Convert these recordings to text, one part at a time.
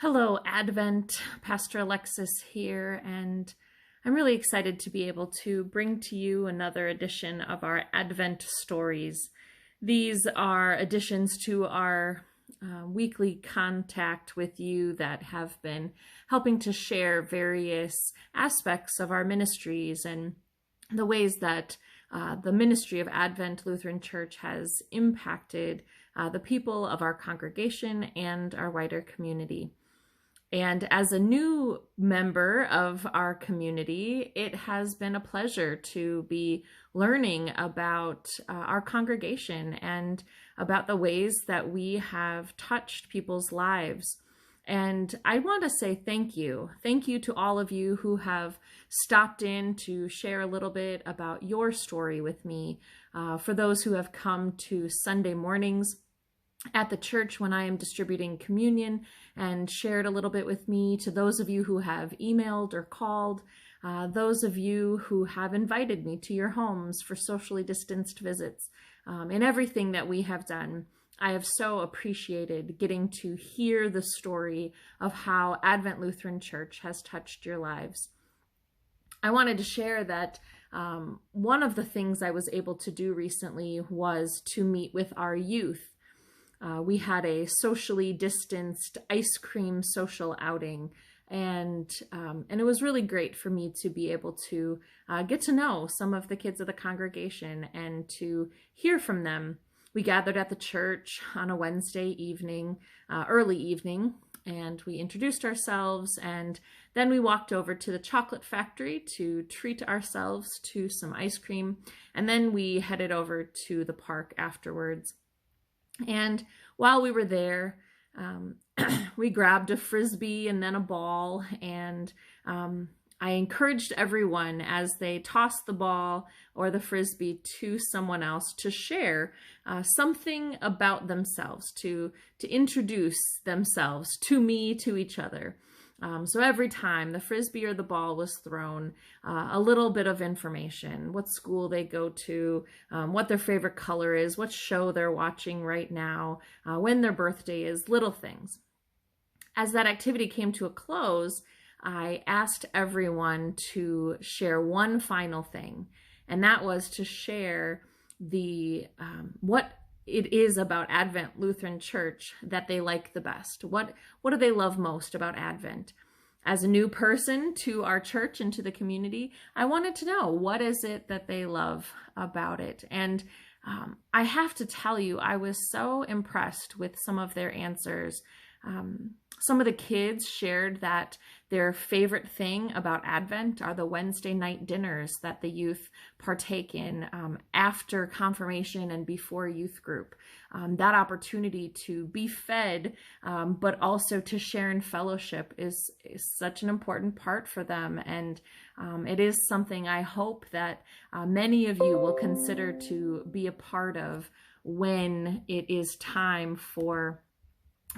Hello, Advent. Pastor Alexis here, and I'm really excited to be able to bring to you another edition of our Advent stories. These are additions to our weekly contact with you that have been helping to share various aspects of our ministries and the ways that the ministry of Advent Lutheran Church has impacted the people of our congregation and our wider community. And as a new member of our community, it has been a pleasure to be learning about our congregation and about the ways that we have touched people's lives. And I want to say thank you. Thank you to all of you who have stopped in to share a little bit about your story with me. For those who have come to Sunday mornings at the church when I am distributing communion and shared a little bit with me, to those of you who have emailed or called, those of you who have invited me to your homes for socially distanced visits, and everything that we have done. I have so appreciated getting to hear the story of how Advent Lutheran Church has touched your lives. I wanted to share that one of the things I was able to do recently was to meet with our youth. We had a socially distanced ice cream social outing, and it was really great for me to be able to get to know some of the kids of the congregation and to hear from them. We gathered at the church on a Wednesday evening, early evening, and we introduced ourselves, and then we walked over to the chocolate factory to treat ourselves to some ice cream, and then we headed over to the park afterwards. And while we were there, we grabbed a Frisbee and then a ball, and I encouraged everyone as they tossed the ball or the Frisbee to someone else to share something about themselves, to introduce themselves to me, to each other. So every time the Frisbee or the ball was thrown, a little bit of information: what school they go to, what their favorite color is, what show they're watching right now, when their birthday is, little things. As that activity came to a close, I asked everyone to share one final thing, and that was to share what it is about Advent Lutheran Church that they like the best. What do they love most about Advent? As a new person to our church and to the community, I wanted to know, what is it that they love about it? And I have to tell you, I was so impressed with some of their answers. Some of the kids shared that their favorite thing about Advent are the Wednesday night dinners that the youth partake in after confirmation and before youth group. That opportunity to be fed, but also to share in fellowship is such an important part for them. And it is something I hope that many of you will consider to be a part of when it is time for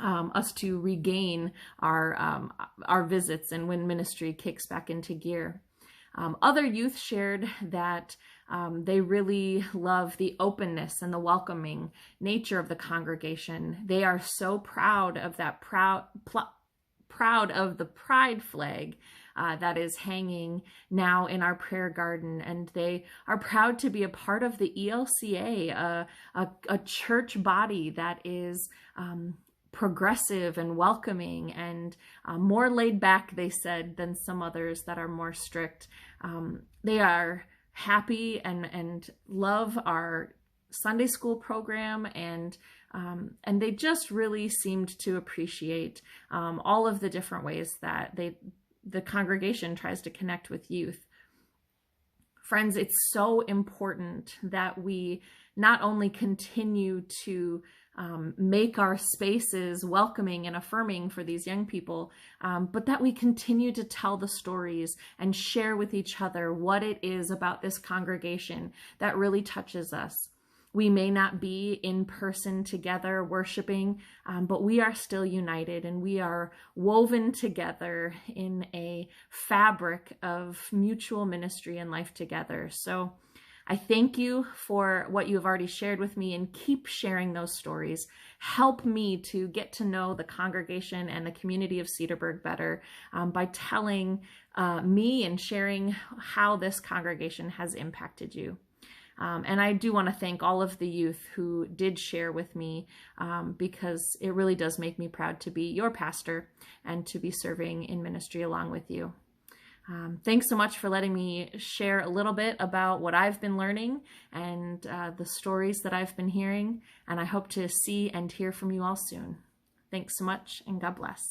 us to regain our visits and when ministry kicks back into gear. Other youth shared that they really love the openness and the welcoming nature of the congregation. They are so proud of that proud of the pride flag that is hanging now in our prayer garden, and they are proud to be a part of the ELCA, a church body that is progressive and welcoming and more laid back, they said, than some others that are more strict. They are happy and love our Sunday school program, and they just really seemed to appreciate all of the different ways that the congregation tries to connect with youth. Friends, it's so important that we not only continue to make our spaces welcoming and affirming for these young people, but that we continue to tell the stories and share with each other what it is about this congregation that really touches us. We may not be in person together worshiping, but we are still united, and we are woven together in a fabric of mutual ministry and life together. So I thank you for what you have already shared with me, and keep sharing those stories. Help me to get to know the congregation and the community of Cedarburg better by telling me and sharing how this congregation has impacted you. And I do want to thank all of the youth who did share with me, because it really does make me proud to be your pastor and to be serving in ministry along with you. Thanks so much for letting me share a little bit about what I've been learning and the stories that I've been hearing, and I hope to see and hear from you all soon. Thanks so much, and God bless.